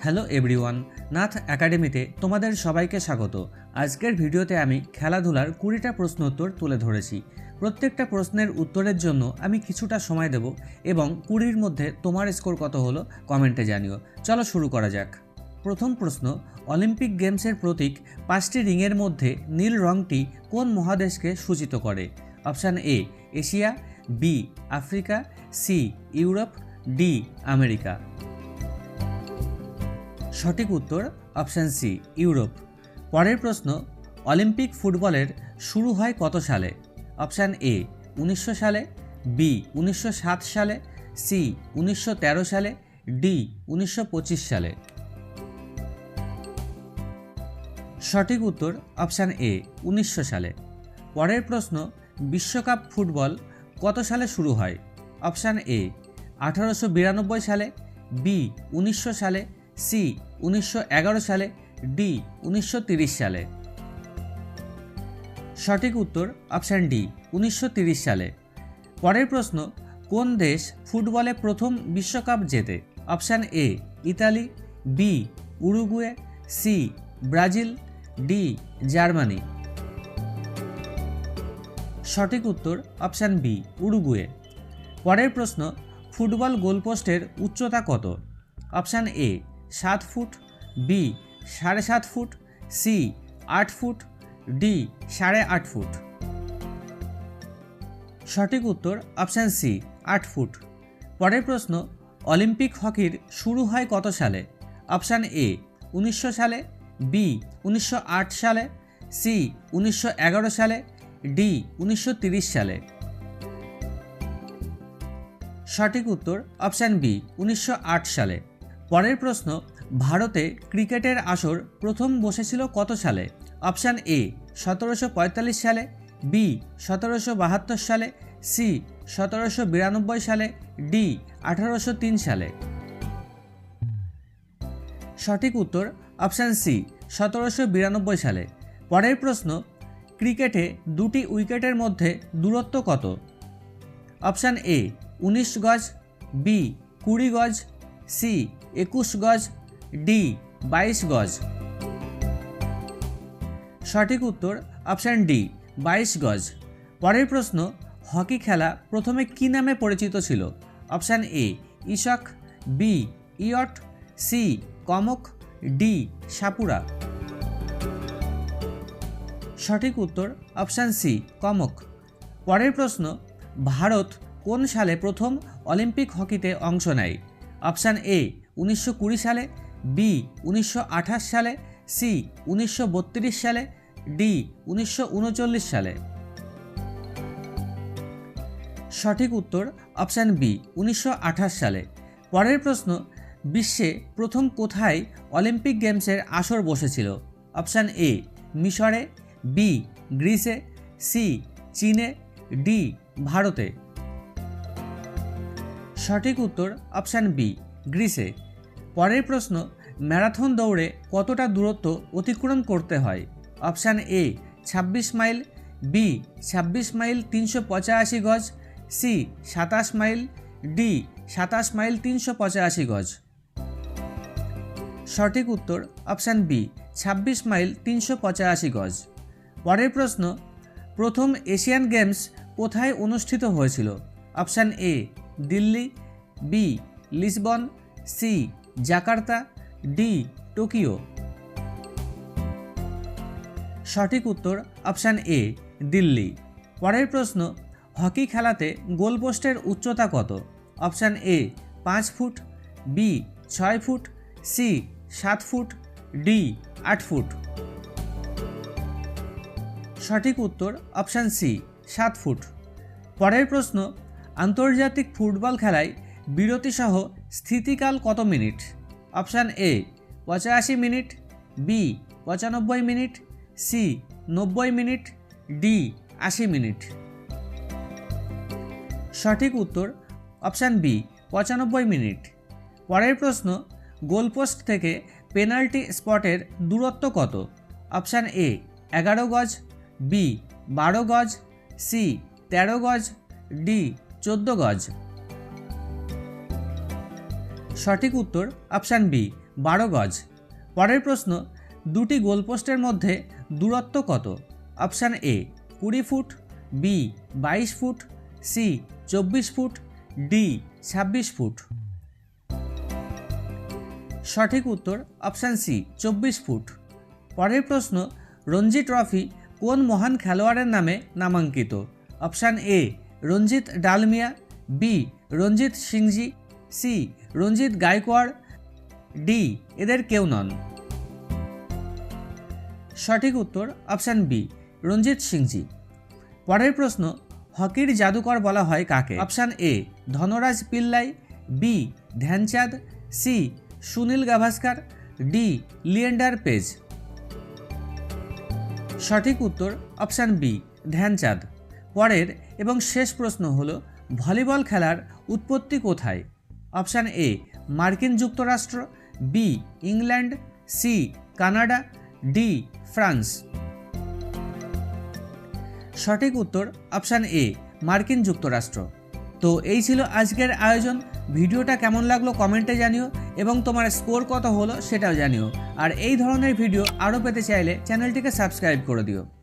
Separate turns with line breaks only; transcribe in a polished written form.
Hello everyone, Nath একাডেমিতে তোমাদের সবাইকে স্বাগত। আজকের ভিডিওতে আমি খেলাধুলার 20টা প্রশ্ন উত্তর তুলে ধরেছি। প্রত্যেকটা প্রশ্নের উত্তরের জন্য আমি কিছুটা সময় দেব এবং 20-র মধ্যে তোমার স্কোর কত হলো কমেন্টে জানিও। চলো শুরু করা যাক। প্রথম প্রশ্ন, অলিম্পিক গেমসের প্রতীক 5টি রিংয়ের মধ্যে নীল রংটি কোন মহাদেশকে সূচিত করে? Option A Asia, B Africa, C Europe, D America. সঠিক উত্তর অপশান সি ইউরোপ। পরের প্রশ্ন, অলিম্পিক ফুটবলের শুরু হয় কত সালে? অপশান এ 1900 সালে, বি 1907 সালে, সি 1913 সালে, ডি 1925 সালে। সঠিক উত্তর অপশান এ 1900 সালে। পরের প্রশ্ন, বিশ্বকাপ ফুটবল কত সালে শুরু হয়? অপশান এ 1892 সালে, বি 1900 সালে, সি 1911 সালে, ডি 1930 সালে। সঠিক উত্তর অপশান ডি 1930 সালে। পরের প্রশ্ন, কোন দেশ ফুটবলে প্রথম বিশ্বকাপ জেতে? Option A Italy, B Uruguay, C Brazil, D Germany. সঠিক উত্তর অপশান বি উরুগুয়ে। পরের প্রশ্ন, ফুটবল গোলপোস্টের উচ্চতা কত? Option A 7 foot, B 7.5 foot, C 8 foot, D 8.5 foot. সঠিক উত্তর অপশান সি 8 ফুট। পরের প্রশ্ন, অলিম্পিক হকির শুরু হয় কত সালে? অপশান এ 1900 সালে, বি 1908 সালে, সি 1911 সালে, ডি 1930 সালে। সঠিক উত্তর অপশান বি 1908 সালে। পরের প্রশ্ন, ভারতে ক্রিকেটের আসর প্রথম বসেছিল কত সালে? অপশান এ 1745 সালে, বি 1772 সালে, সি 1792 সালে, ডি 1803 সালে। সঠিক উত্তর অপশান সি 1792 সালে। পরের প্রশ্ন, ক্রিকেটে দুটি উইকেটের মধ্যে দূরত্ব কত? অপশান এ 19 গজ, বি 20 গজ, সি 21 গজ, ডি 22 গজ। সঠিক উত্তর অপশান ডি 22 গজ। পরের প্রশ্ন, হকি খেলা প্রথমে কী নামে পরিচিত ছিল? অপশান এ ইশক, বি ইয়ট, সি কমক, ডি সাপুরা। সঠিক উত্তর অপশান সি কমক। পরের প্রশ্ন, ভারত কোন সালে প্রথম অলিম্পিক হকিতে অংশ নেয়? অপশান এ 1920 সালে, বি 1928 সালে, সি 1932 সালে, ডি 1939 সালে। সঠিক উত্তর অপশান বি 1928 সালে। পরের প্রশ্ন, বিশ্বে প্রথম কোথায় অলিম্পিক গেমসের আসর বসেছিল? অপশান এ মিশরে, বি গ্রিসে, সি চীনে, ডি ভারতে। সঠিক উত্তর অপশান বি গ্রিসে। পরের প্রশ্ন, ম্যারাথন দৌড়ে কতটা দূরত্ব অতিক্রম করতে হয়? Option A 26 mile, B 26 mile 385 গজ, সি 27 মাইল, ডি 27 মাইল 385 গজ। সঠিক উত্তর অপশান বি 26 মাইল 385 গজ। পরের প্রশ্ন, প্রথম এশিয়ান গেমস কোথায় অনুষ্ঠিত হয়েছিল? Option A Delhi, B Lisbon, C Jakarta, D Tokyo. সঠিক উত্তর অপশান এ দিল্লি। পরের প্রশ্ন, হকি খেলাতে গোলপোস্টের উচ্চতা কত? Option A 5 foot, B 6 foot, C 7 foot, D 8 foot. সঠিক উত্তর অপশান সি 7 ফুট। পরের প্রশ্ন, আন্তর্জাতিক ফুটবল খেলায় বিরতিসহ স্থিতিকাল কত minute? Option A 85 minute, B 95 minute, C 90 minute, D 80 minute. সঠিক উত্তর অপশান বি 95 মিনিট। পরের প্রশ্ন, গোলপোস্ট থেকে পেনাল্টি স্পটের দূরত্ব কত? অপশান এ 11 গজ, বি 12 গজ, সি 13 গজ, ডি 14 গজ। সঠিক উত্তর অপশান বি 12 গজ। পরের প্রশ্ন, দুটি গোলপোস্টের মধ্যে দূরত্ব কত? Option A 20 foot, B 22 foot, C 24 foot, D 26 foot. সঠিক উত্তর অপশান সি 24 ফুট। পরের প্রশ্ন, রঞ্জি ট্রফি কোন মহান খেলোয়াড়ের নামে নামাঙ্কিত? Option A Ranjit Dalmiya, B Ranjit Singhji, C Ranjit Gaikwad, D এদের কেউ নন। সঠিক উত্তর অপশান বি রঞ্জিত সিংজি। পরের প্রশ্ন, হকির জাদুকর বলা হয় কাকে? Option A Dhanraj Pillai, B Dhyanchand, C Sunil Gavaskar, D Leander Paes. সঠিক উত্তর অপশান বি ধ্যানচাঁদ। পরের এবং শেষ প্রশ্ন হলো, ভলিবল খেলার উৎপত্তি কোথায়? অপশান এ মার্কিন যুক্তরাষ্ট্র, B England, C Canada, D France. সঠিক উত্তর অপশান এ মার্কিন যুক্তরাষ্ট্র। তো এই ছিল আজকের আয়োজন। ভিডিওটা কেমন লাগলো কমেন্টে জানিও এবং তোমার স্কোর কত হলো সেটাও জানিও। আর এই ধরনের ভিডিও আরও পেতে চাইলে চ্যানেলটিকে সাবস্ক্রাইব করে দিও।